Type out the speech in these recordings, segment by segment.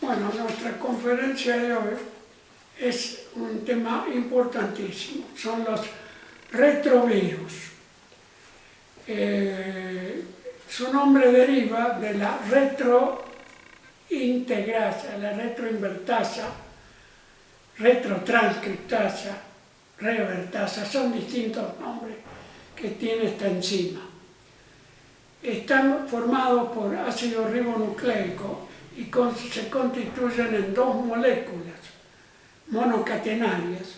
Bueno, nuestra conferencia de hoy es un tema importantísimo, son los retrovirus. Su nombre deriva de la retrointegrasa, la retroinvertasa, retrotranscriptasa, revertasa, son distintos nombres que tiene esta enzima. Están formados por ácido ribonucleico y se constituyen en dos moléculas monocatenarias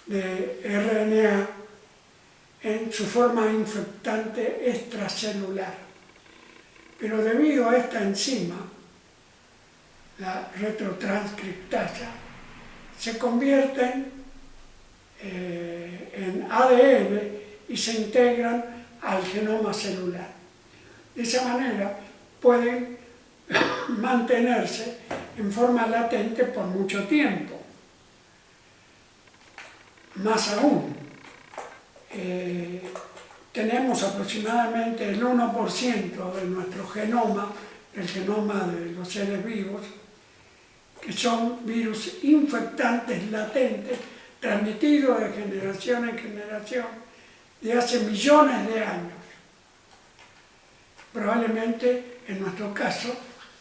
de RNA en su forma infectante extracelular. Pero debido a esta enzima, la retrotranscriptasa, se convierten en ADN y se integran al genoma celular. De esa manera pueden mantenerse en forma latente por mucho tiempo. Más aún, tenemos aproximadamente el 1% de nuestro genoma, el genoma de los seres vivos, que son virus infectantes latentes, transmitidos de generación en generación, de hace millones de años. Probablemente, en nuestro caso,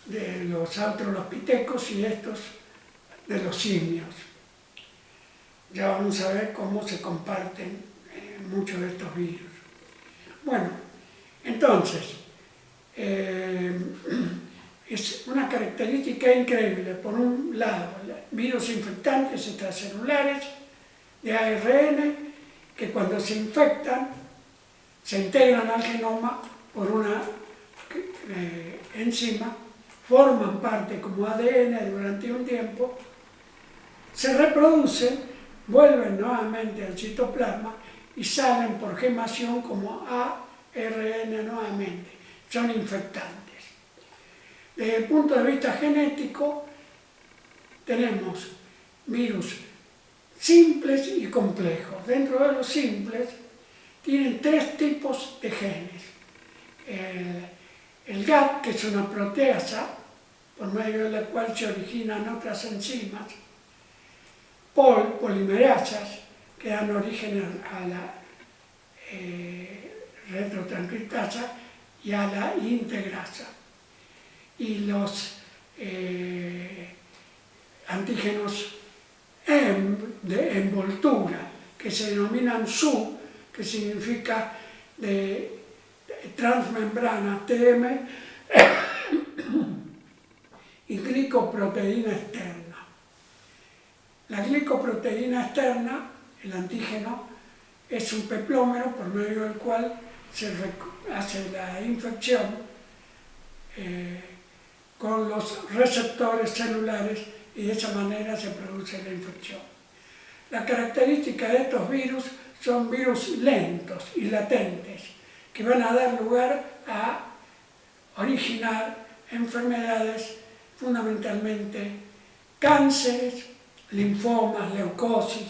de los australopitecos y estos de los simios. Ya vamos a ver cómo se comparten muchos de estos virus. Bueno, entonces, es una característica increíble. Por un lado, virus infectantes extracelulares de ARN que cuando se infectan se integran al genoma por una enzima, forman parte como ADN durante un tiempo, se reproducen, vuelven nuevamente al citoplasma y salen por gemación como ARN nuevamente, son infectantes. Desde el punto de vista genético, tenemos virus simples y complejos. Dentro de los simples, tienen tres tipos de genes. El GAP, que es una proteasa, por medio de la cual se originan otras enzimas. Polimerasas, que dan origen a la retrotranscriptasa y a la integrasa. Y los antígenos de envoltura, que se denominan SU, que significa de transmembrana TM, y glicoproteína externa. La glicoproteína externa, el antígeno, es un peplómero por medio del cual se hace la infección con los receptores celulares y de esa manera se produce la infección. La característica de estos virus son virus lentos y latentes que van a dar lugar a originar enfermedades, fundamentalmente cánceres, linfomas, leucosis,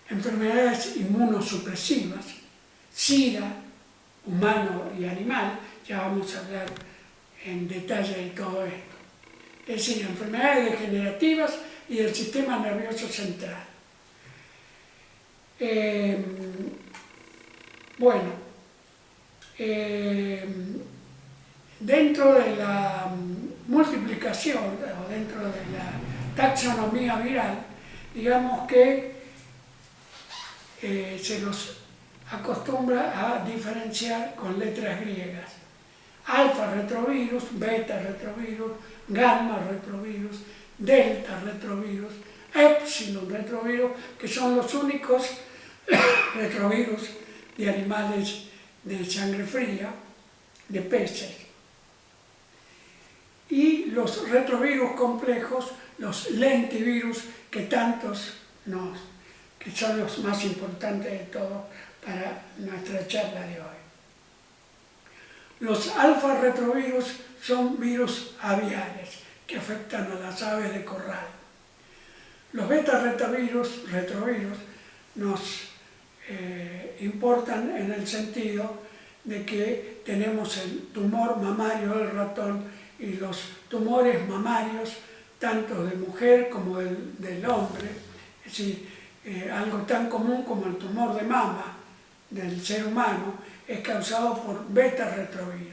enfermedades inmunosupresivas, SIDA, humano y animal, ya vamos a hablar en detalle de todo esto. Es decir, enfermedades degenerativas y del sistema nervioso central. Dentro de la multiplicación, o dentro de la taxonomía viral, digamos que se los acostumbra a diferenciar con letras griegas. Alfa retrovirus, beta retrovirus, gamma retrovirus, delta retrovirus, epsilon retrovirus, que son los únicos retrovirus de animales de sangre fría, de peces. Y los retrovirus complejos, los lentivirus, que son los más importantes de todos para nuestra charla de hoy. Los alfa retrovirus son virus aviares que afectan a las aves de corral. Los beta retrovirus nos importan en el sentido de que tenemos el tumor mamario del ratón y los tumores mamarios, tanto de mujer como del hombre, es decir, algo tan común como el tumor de mama del ser humano, es causado por beta-retrovirus.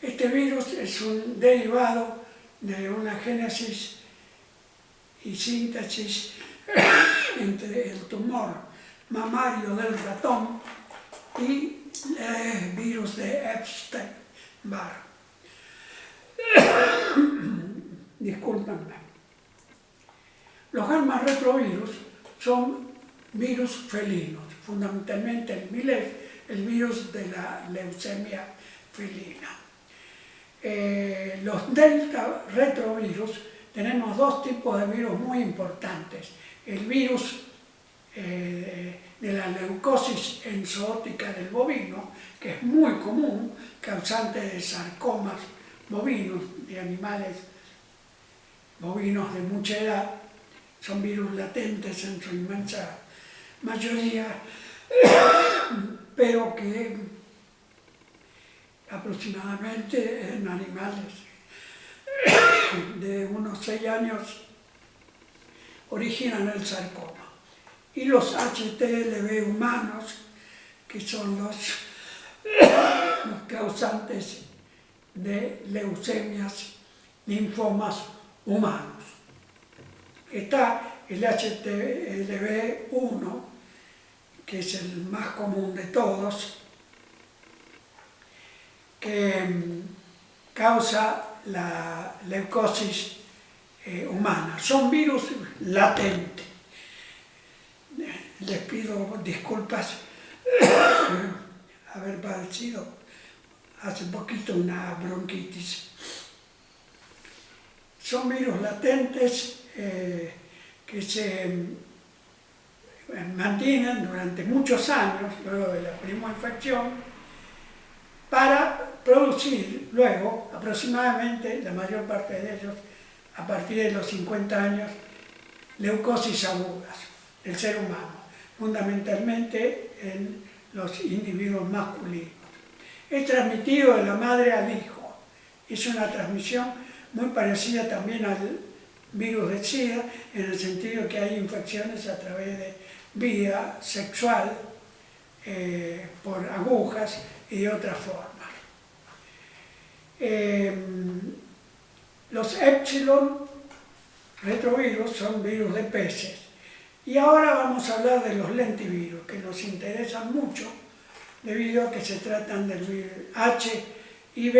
Este virus es un derivado de una génesis y síntesis entre el tumor mamario del ratón y el virus de Epstein-Barr. Discúlpenme. Los gamma-retrovirus son virus felinos, fundamentalmente el MILEF, el virus de la leucemia felina. Los delta-retrovirus, tenemos dos tipos de virus muy importantes. El virus de la leucosis enzootica del bovino, que es muy común, causante de sarcomas bovinos, de animales bovinos de mucha edad, son virus latentes en su inmensa mayoría, pero que aproximadamente en animales de unos 6 años originan el sarcoma. Y los HTLV humanos, que son los causantes de leucemias, linfomas humanos. Está el HTLV1, que es el más común de todos, que causa la leucosis humana. Son virus latentes. Les pido disculpas haber padecido hace poquito una bronquitis. Son virus latentes que se mantienen durante muchos años luego de la primera infección para producir luego, aproximadamente la mayor parte de ellos, a partir de los 50 años, leucosis agudas del ser humano, fundamentalmente en los individuos masculinos. Es transmitido de la madre al hijo. Es una transmisión muy parecida también al virus del SIDA, en el sentido que hay infecciones a través de vía sexual, por agujas y de otras formas. Los Epsilon retrovirus son virus de peces. Y ahora vamos a hablar de los lentivirus, que nos interesan mucho, debido a que se tratan del virus HIV,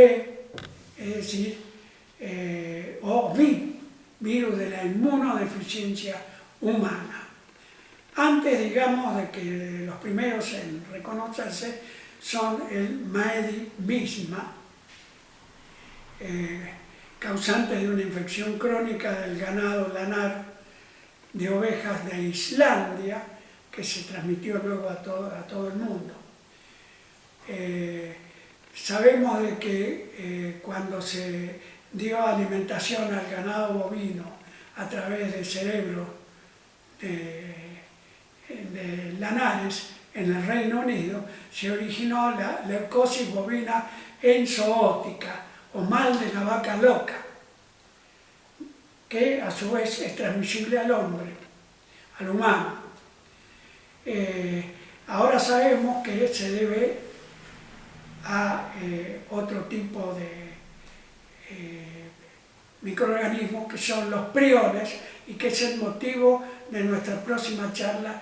es decir, o VIH, virus de la inmunodeficiencia humana. Antes, digamos, de que los primeros en reconocerse son el Maedi-Misma, causante de una infección crónica del ganado lanar de ovejas de Islandia, que se transmitió luego a todo el mundo. Sabemos de que cuando se dio alimentación al ganado bovino a través del cerebro de lanares en el Reino Unido, se originó la leucosis bovina enzootica, o mal de la vaca loca, que a su vez es transmisible al hombre, al humano. Ahora sabemos que se debe a otro tipo de microorganismos que son los priones y que es el motivo de nuestra próxima charla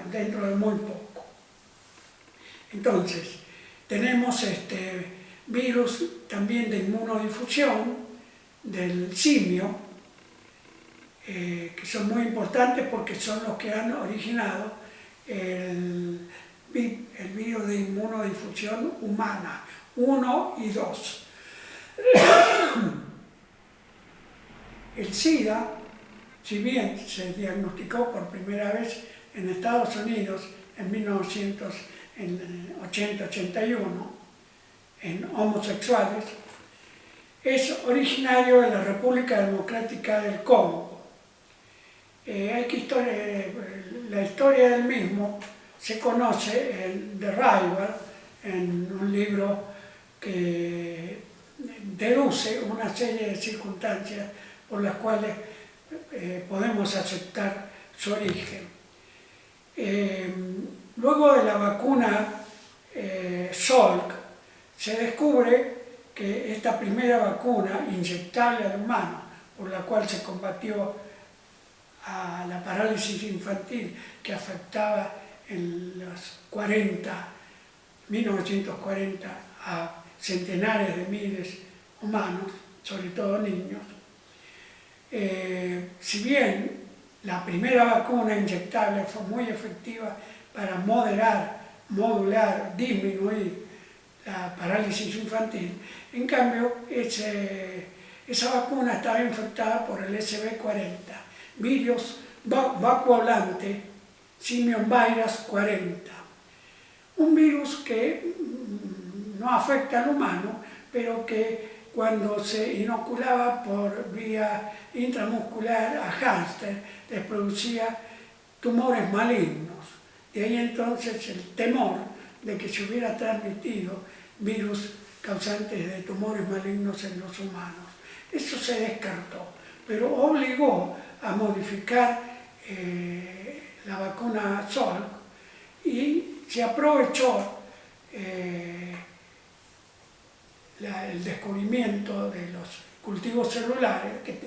dentro de muy poco. Entonces, tenemos este virus también de inmunodifusión del simio, que son muy importantes porque son los que han originado el virus de inmunodifusión humana 1 y 2. El SIDA, si bien se diagnosticó por primera vez en Estados Unidos en 1980-81 en homosexuales, es originario de la República Democrática del Congo. La historia del mismo se conoce en The River, en un libro que deduce una serie de circunstancias por las cuales podemos aceptar su origen. Luego de la vacuna Salk, se descubre que esta primera vacuna inyectable al humano, por la cual se combatió a la parálisis infantil que afectaba en los 1940 a centenares de miles humanos, sobre todo niños. Si bien la primera vacuna inyectable fue muy efectiva para modular, disminuir la parálisis infantil, en cambio esa vacuna estaba infectada por el SB40, virus vacuolante Simian Virus 40, un virus que no afecta al humano, pero que cuando se inoculaba por vía intramuscular a hámster les producía tumores malignos. De ahí entonces el temor de que se hubiera transmitido virus causantes de tumores malignos en los humanos. Eso se descartó, pero obligó a modificar la vacuna Salk y se aprovechó el descubrimiento de los cultivos celulares que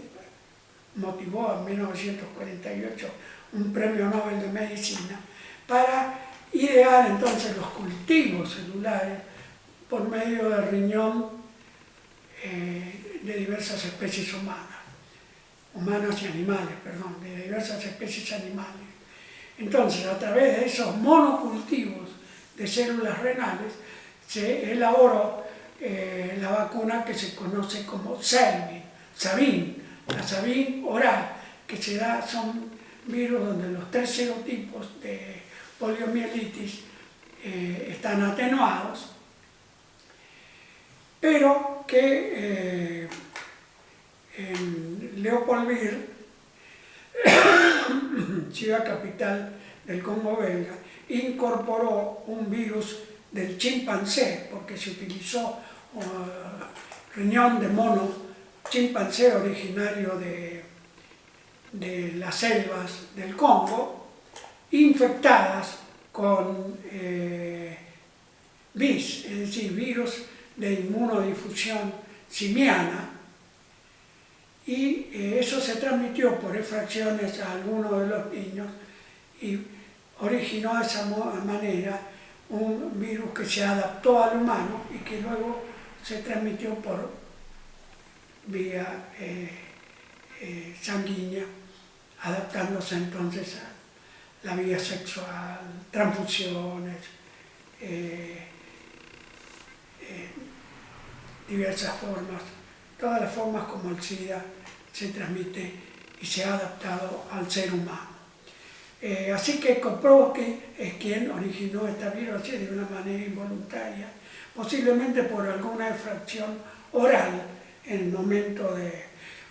motivó en 1948 un premio Nobel de Medicina para idear entonces los cultivos celulares por medio del riñón de diversas especies humanas y animales, perdón, de diversas especies animales. Entonces, a través de esos monocultivos de células renales se elaboró la vacuna que se conoce como Sabin, la Sabin oral, que son virus donde los 3 serotipos de poliomielitis están atenuados, pero que en Leopoldville, ciudad capital del Congo belga, incorporó un virus del chimpancé, porque se utilizó riñón de mono chimpancé originario de las selvas del Congo, infectadas con VIS, es decir, virus de inmunodifusión simiana, y eso se transmitió por efracciones a algunos de los niños y originó de esa manera un virus que se adaptó al humano y que luego se transmitió por vía sanguínea, adaptándose entonces a la vía sexual, transfusiones, diversas formas, todas las formas como el SIDA se transmite y se ha adaptado al ser humano. Así que Koprowski es quien originó esta virosis de una manera involuntaria, posiblemente por alguna infracción oral en el momento de...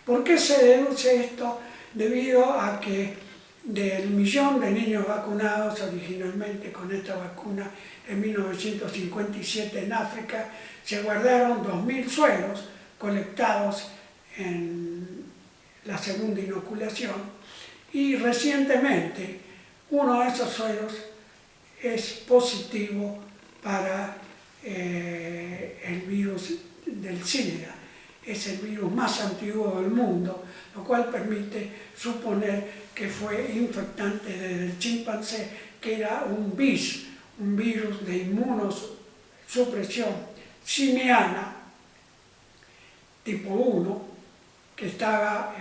¿Por qué se deduce esto? Debido a que del 1.000.000 de niños vacunados originalmente con esta vacuna en 1957 en África, se guardaron 2.000 sueros colectados en la segunda inoculación, y recientemente uno de esos sueros es positivo para el virus del SIDA. Es el virus más antiguo del mundo, lo cual permite suponer que fue infectante desde el chimpancé, que era un VIS, un virus de inmunosupresión simiana tipo 1, que estaba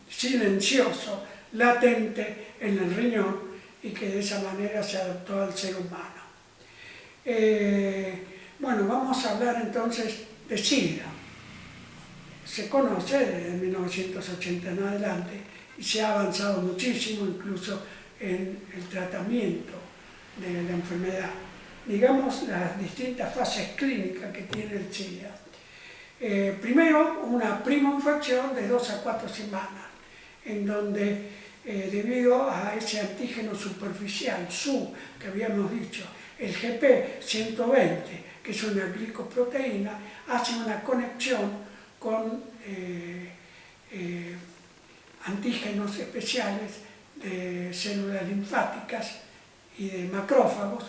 silencioso, latente en el riñón, y que de esa manera se adaptó al ser humano. Bueno, vamos a hablar entonces de SIDA. Se conoce desde 1980 en adelante y se ha avanzado muchísimo, incluso en el tratamiento de la enfermedad. Digamos las distintas fases clínicas que tiene el SIDA. Primero, una primoinfección de 2 a 4 semanas, en donde debido a ese antígeno superficial, SU, que habíamos dicho, el GP120, que es una glicoproteína, hace una conexión con antígenos especiales de células linfáticas y de macrófagos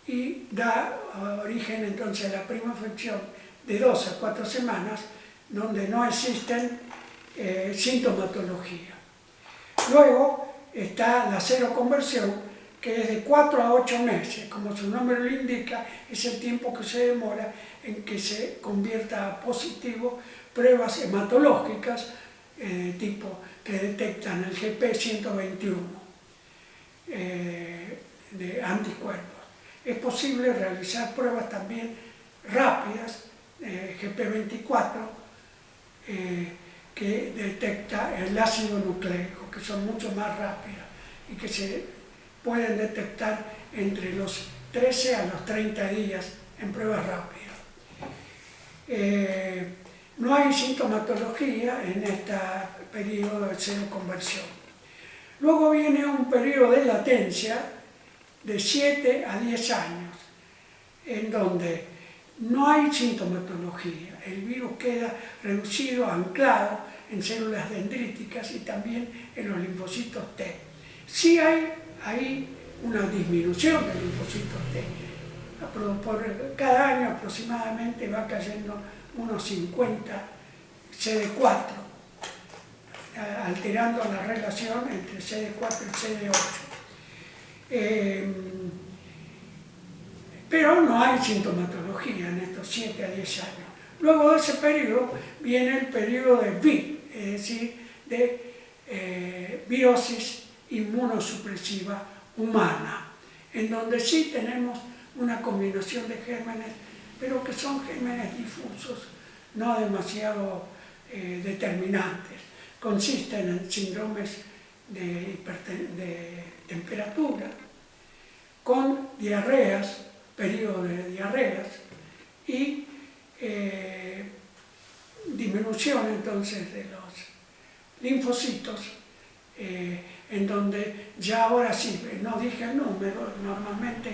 y da origen entonces a la primoinfección de 2 a 4 semanas, donde no existen sintomatología. Luego está la seroconversión, que es de 4 a 8 meses, como su nombre lo indica, es el tiempo que se demora en que se convierta a positivo pruebas hematológicas tipo que detectan el GP121 de anticuerpos. Es posible realizar pruebas también rápidas, GP24, que detecta el ácido nucleico, que son mucho más rápidas y que se pueden detectar entre los 13 a los 30 días en pruebas rápidas. No hay sintomatología en este periodo de seroconversión. Luego viene un periodo de latencia de 7 a 10 años, en donde no hay sintomatología. El virus queda reducido, anclado en células dendríticas y también en los linfocitos T. Sí hay ahí una disminución de linfocitos T. Por cada año aproximadamente va cayendo unos 50 CD4, alterando la relación entre CD4 y CD8. Pero no hay sintomatología en estos 7 a 10 años. Luego de ese periodo viene el periodo de VIR, es decir, de virosis inmunosupresiva humana, en donde sí tenemos una combinación de gérmenes, pero que son gérmenes difusos, no demasiado determinantes. Consisten en síndromes de temperatura, con diarreas, periodo de diarreas y disminución entonces de los linfocitos, en donde ya ahora sí, no dije el número, normalmente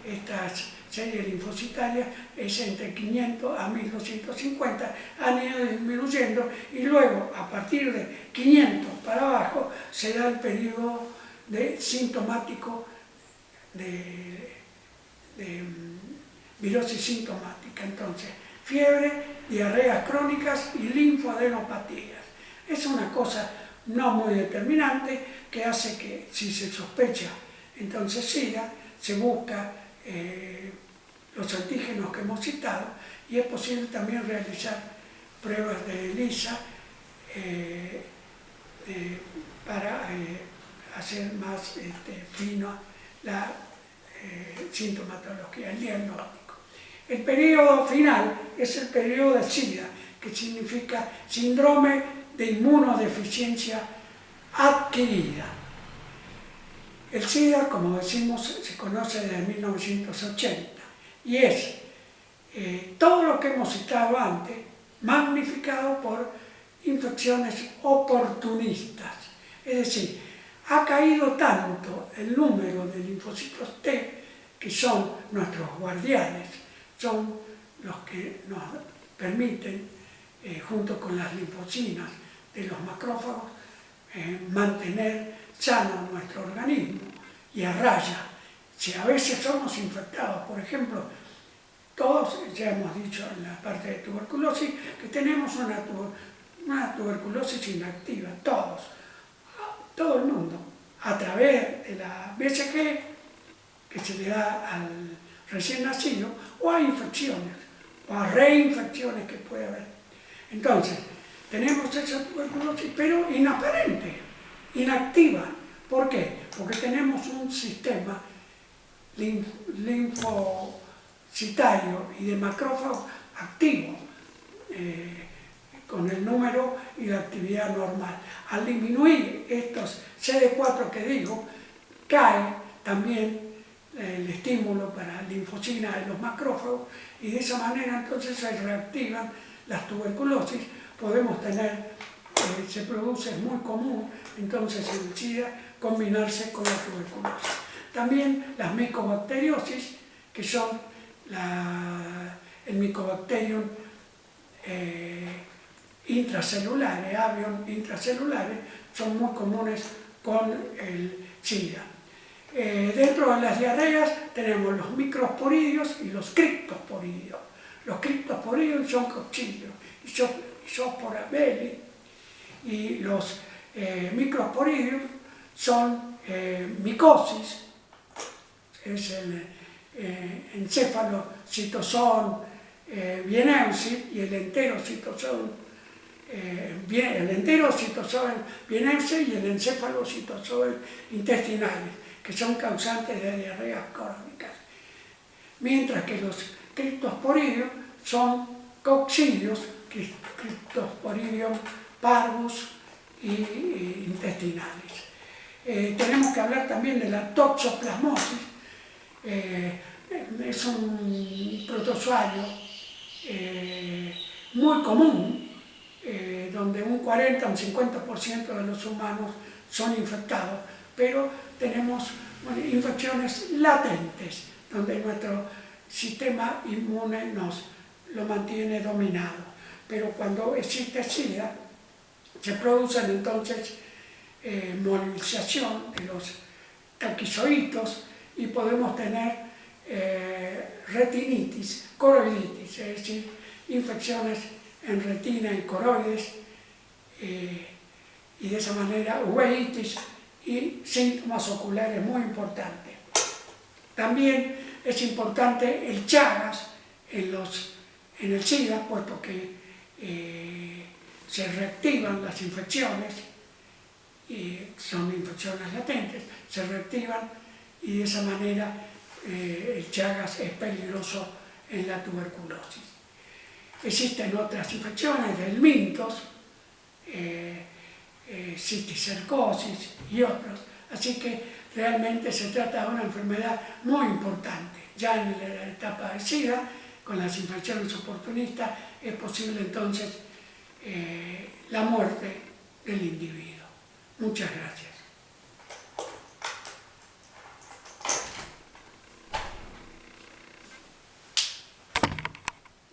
estas series linfocitarias es entre 500 a 1250, han ido disminuyendo y luego a partir de 500 para abajo se da el periodo de sintomático de virosis sintomática. Entonces, fiebre, diarreas crónicas y linfoadenopatías. Es una cosa no muy determinante que hace que, si se sospecha entonces SIDA, se busca los antígenos que hemos citado y es posible también realizar pruebas de ELISA para hacer más fino la sintomatología, el diagnóstico. El periodo final es el periodo de SIDA, que significa síndrome de inmunodeficiencia adquirida. El SIDA, como decimos, se conoce desde 1980 y es todo lo que hemos citado antes, magnificado por infecciones oportunistas. Es decir, ha caído tanto el número de linfocitos T, que son nuestros guardianes, son los que nos permiten, junto con las linfocinas de los macrófagos, mantener sano nuestro organismo y a raya. Si a veces somos infectados, por ejemplo, todos, ya hemos dicho en la parte de tuberculosis, que tenemos una tuberculosis inactiva, todo el mundo, a través de la BCG, que se le da al recién nacido, o a infecciones, o a reinfecciones que puede haber. Entonces, tenemos esa tuberculosis, pero inaparente, inactiva. ¿Por qué? Porque tenemos un sistema linfocitario y de macrófagos activo, con el número y la actividad normal. Al disminuir estos CD4 que digo, cae también el estímulo para linfocina de los macrófagos y de esa manera entonces se reactivan las tuberculosis. Podemos tener, se produce, es muy común entonces en el SIDA combinarse con la tuberculosis. También las micobacteriosis que son el Mycobacterium intracelulares, avión intracelulares, son muy comunes con el SIDA. Dentro de las diarreas tenemos los microsporidios y los criptosporidios. Los criptosporidios son coccidios, Isospora belli, y los microsporidios son micosis, es el encefalocitozoon vienensis y el enterocitozoon vienensis y el encefalocitozoon intestinalis, que son causantes de diarreas crónicas. Mientras que los criptosporidios son coccidios, Cryptosporidium parvus y intestinalis. Tenemos que hablar también de la toxoplasmosis. Es un protozoario muy común, donde un 40 o un 50% de los humanos son infectados, pero tenemos infecciones latentes, donde nuestro sistema inmune lo mantiene dominado. Pero cuando existe SIDA, se producen entonces movilización de los taquizoitos y podemos tener retinitis, coroiditis, es decir, infecciones en retina y coroides, y de esa manera uveitis y síntomas oculares muy importantes. También es importante el Chagas en el SIDA, puesto que se reactivan las infecciones, y son infecciones latentes, se reactivan y de esa manera el Chagas es peligroso en la tuberculosis. Existen otras infecciones del mintos, cisticercosis y otros, así que realmente se trata de una enfermedad muy importante. Ya en la etapa de SIDA, con las infecciones oportunistas, es posible entonces la muerte del individuo. Muchas gracias.